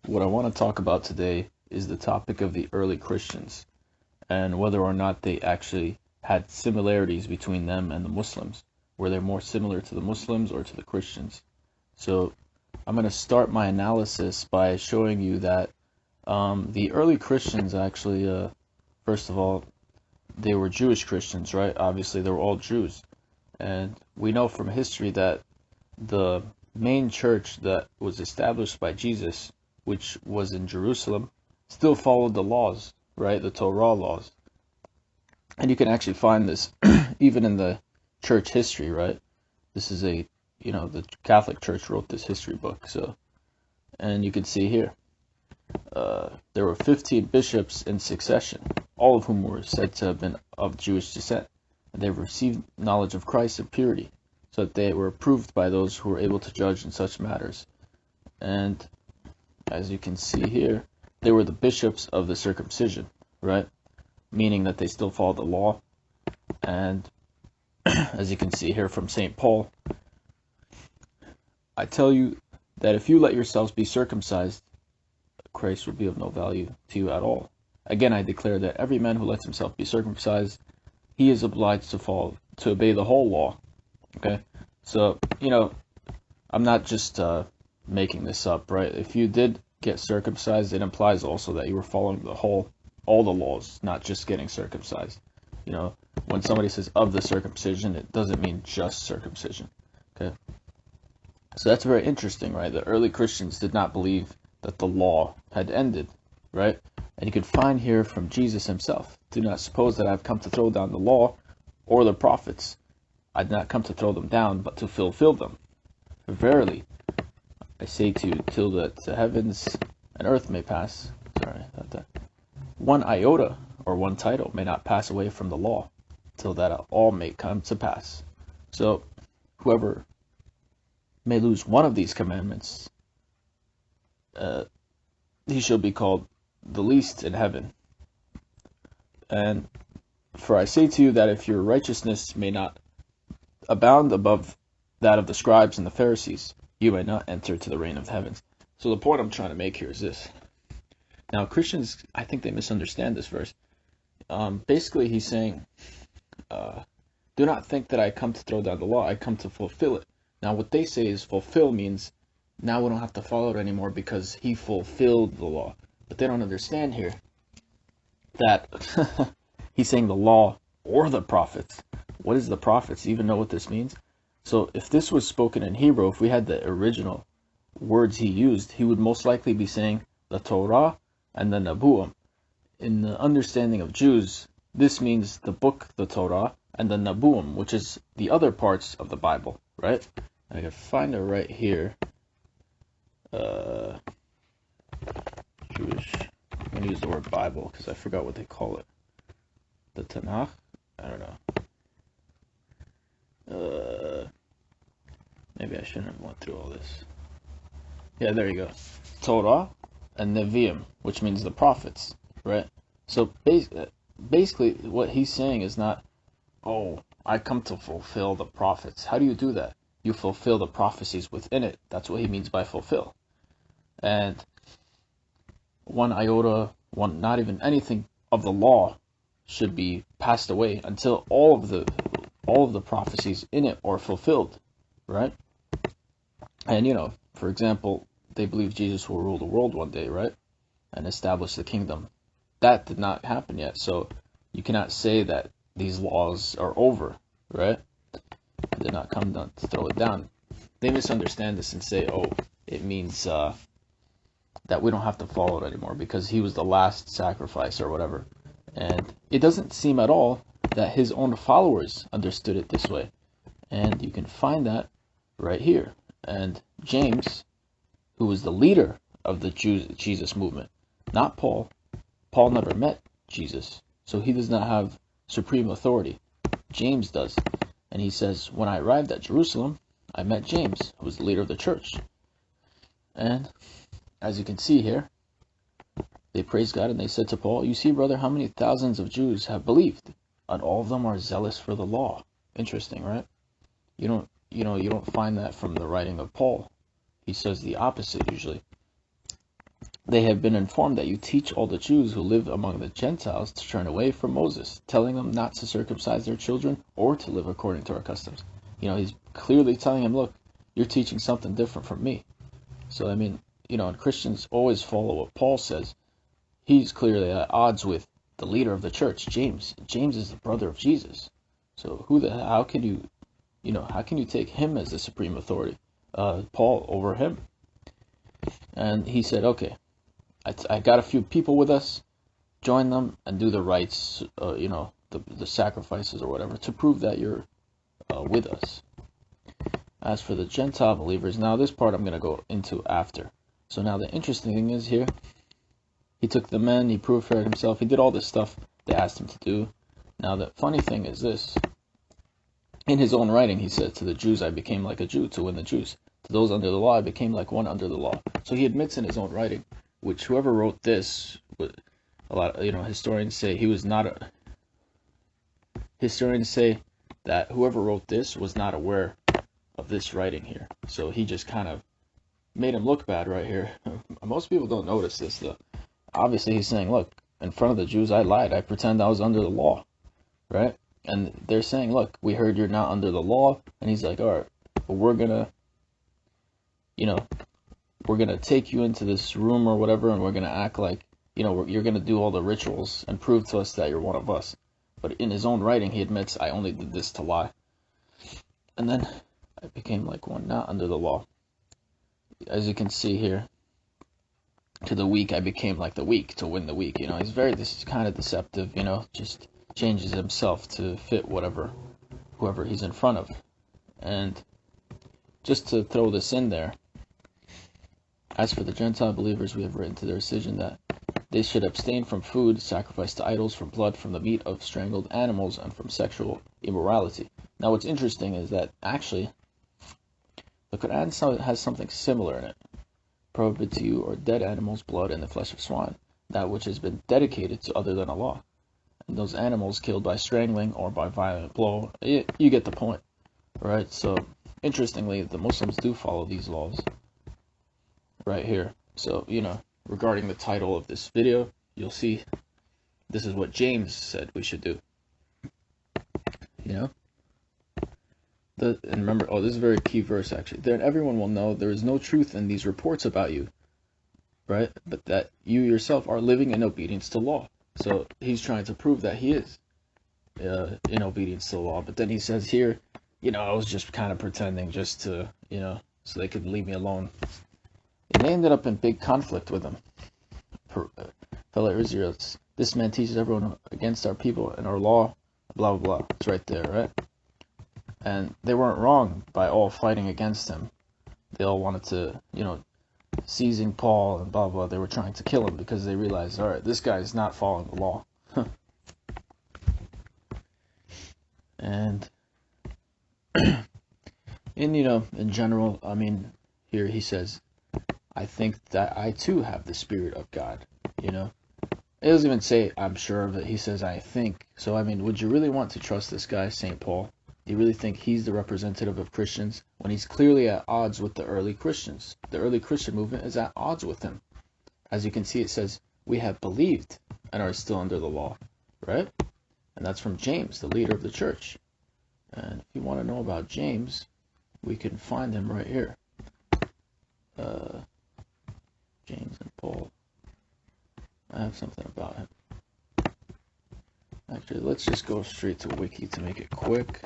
What I want to talk about today is the topic of the early Christians and whether or not they actually had similarities between them and the Muslims. Were they more similar to the Muslims or to the Christians? So I'm going to start my analysis by showing you that the early Christians actually, first of all, they were Jewish Christians, right? Obviously, they were all Jews. And we know from history that the main church that was established by Jesus, which was in Jerusalem, still followed the laws, right? The Torah laws. And you can actually find this even in the church history, right? This is the Catholic Church wrote this history book. And you can see here, there were 15 bishops in succession, all of whom were said to have been of Jewish descent. And they received knowledge of Christ and purity, so that they were approved by those who were able to judge in such matters. And as you can see here, they were the bishops of the circumcision, right? Meaning that they still followed the law. And as you can see here from St. Paul, I tell you that if you let yourselves be circumcised, Christ will be of no value to you at all. Again, I declare that every man who lets himself be circumcised, he is obliged to obey the whole law. Okay, so I'm not just making this up, right? If you did get circumcised, it implies also that you were following all the laws, not just getting circumcised. When somebody says of the circumcision, it doesn't mean just circumcision. Okay, so that's very interesting, right? The early Christians did not believe that the law had ended, right? And you can find here from Jesus himself, do not suppose that I've come to throw down the law or the prophets. I did not come to throw them down, but to fulfill them. Verily, I say to you, till that the heavens and earth may pass, one iota or one title may not pass away from the law, till that all may come to pass. So, whoever may lose one of these commandments, he shall be called the least in heaven. And for I say to you that if your righteousness may not abound above that of the scribes and the Pharisees, you may not enter to the reign of the heavens. So the point I'm trying to make here is this. Now, Christians, I think they misunderstand this verse. Basically, he's saying, do not think that I come to throw down the law. I come to fulfill it. Now, what they say is fulfill means now we don't have to follow it anymore because he fulfilled the law. But they don't understand here that he's saying the law or the prophets. What is the prophets? Do you even know what this means? So if this was spoken in Hebrew, if we had the original words he used, he would most likely be saying the Torah and the Nabuim. In the understanding of Jews, this means the book, the Torah, and the Nabuim, which is the other parts of the Bible, right? I can find it right here. Jewish. I'm going to use the word Bible because I forgot what they call it. The Tanakh? I don't know. Maybe I shouldn't have went through all this. Yeah, there you go. Torah and Nevi'im, which means the prophets, right? So basically what he's saying is not, oh, I come to fulfill the prophets. How do you do that? You fulfill the prophecies within it. That's what he means by fulfill. And one iota, not even anything of the law should be passed away until all of the prophecies in it are fulfilled, right? And for example, they believe Jesus will rule the world one day, right? And establish the kingdom. That did not happen yet, so you cannot say that these laws are over, right? They did not come down to throw it down. They misunderstand this and say, oh, it means that we don't have to follow it anymore because he was the last sacrifice or whatever. And it doesn't seem at all that his own followers understood it this way. And you can find that right here. And James, who was the leader of the Jesus movement, not Paul. Paul never met Jesus, so he does not have supreme authority. James does. And he says, when I arrived at Jerusalem, I met James, who was the leader of the church. And as you can see here, they praised God and they said to Paul, you see, brother, how many thousands of Jews have believed, and all of them are zealous for the law. Interesting, right? You don't find that from the writing of Paul. He says the opposite usually. they have been informed that you teach all the Jews who live among the Gentiles to turn away from Moses, telling them not to circumcise their children or to live according to our customs. He's clearly telling him, look, you're teaching something different from me. So, and Christians always follow what Paul says. He's clearly at odds with the leader of the church, James. James is the brother of Jesus. So how can you take him as the supreme authority, Paul, over him? And he said, okay, I got a few people with us, join them and do the rites, the sacrifices or whatever, to prove that you're with us. As for the Gentile believers, now this part I'm going to go into after. So now the interesting thing is here, he took the men, he purified himself, he did all this stuff they asked him to do. Now the funny thing is this, in his own writing he said, to the Jews I became like a Jew to win the Jews. To those under the law I became like one under the law. So he admits in his own writing, which whoever wrote this, a lot of, historians say he was not historians say that whoever wrote this was not aware of this writing here. So he just kind of made him look bad right here. Most people don't notice this though. Obviously he's saying, look, in front of the Jews I lied. I pretend I was under the law, right? And they're saying, look, we heard you're not under the law. And he's like, all right, but we're gonna take you into this room or whatever, and we're gonna act like, you're gonna do all the rituals and prove to us that you're one of us. But in his own writing, he admits, I only did this to lie. And then I became like one not under the law. As you can see here, to the weak I became like the weak to win the weak. This is kind of deceptive, just changes himself to fit whoever he's in front of. And just to throw this in there, as for the Gentile believers, we have written to their decision that they should abstain from food sacrificed to idols, from blood, from the meat of strangled animals, and from sexual immorality. Now what's interesting is that actually the Quran has something similar in it. Prohibited to you are dead animals, blood, and the flesh of swine, that which has been dedicated to other than Allah. And those animals killed by strangling or by violent blow, you get the point, right? So interestingly, the Muslims do follow these laws right here. So, regarding the title of this video, you'll see this is what James said we should do. And remember, this is a very key verse actually. Then everyone will know there is no truth in these reports about you, right? But that you yourself are living in obedience to law. So he's trying to prove that he is in obedience to the law. But then he says here, I was just kind of pretending just to, so they could leave me alone. And they ended up in big conflict with him. Fellow Israelites, this man teaches everyone against our people and our law, blah, blah, blah. It's right there, right? And they weren't wrong by all fighting against him. They all wanted to, seizing Paul and blah, blah. They were trying to kill him because they realized, all right, this guy is not following the law. And, in general, here he says, I think that I too have the Spirit of God, It doesn't even say, I'm sure of it. He says, I think. So, would you really want to trust this guy, St. Paul? Do you really think he's the representative of Christians when he's clearly at odds with the early Christians? The early Christian movement is at odds with him. As you can see, it says, we have believed and are still under the law, right? And that's from James, the leader of the church. And if you want to know about James, we can find him right here. James and Paul. I have something about him. Actually, let's just go straight to Wiki to make it quick.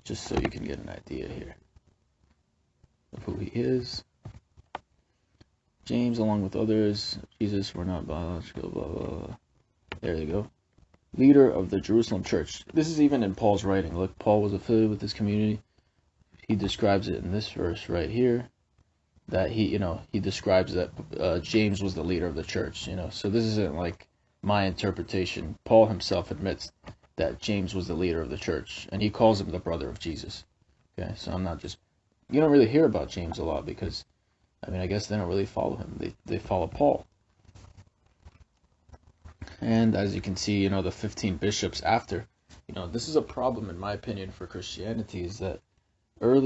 Just so you can get an idea here of who he is. James, along with others, Jesus, were not biological, blah, blah, blah. There you go. Leader of the Jerusalem church. This is even in Paul's writing. Look, Paul was affiliated with this community. He describes it in this verse right here. That he describes that James was the leader of the church, So this isn't like my interpretation. Paul himself admits that James was the leader of the church, and he calls him the brother of Jesus. Okay, so I'm not just... You don't really hear about James a lot because, I guess they don't really follow him. They follow Paul. And as you can see, the 15 bishops after, this is a problem in my opinion for Christianity, is that early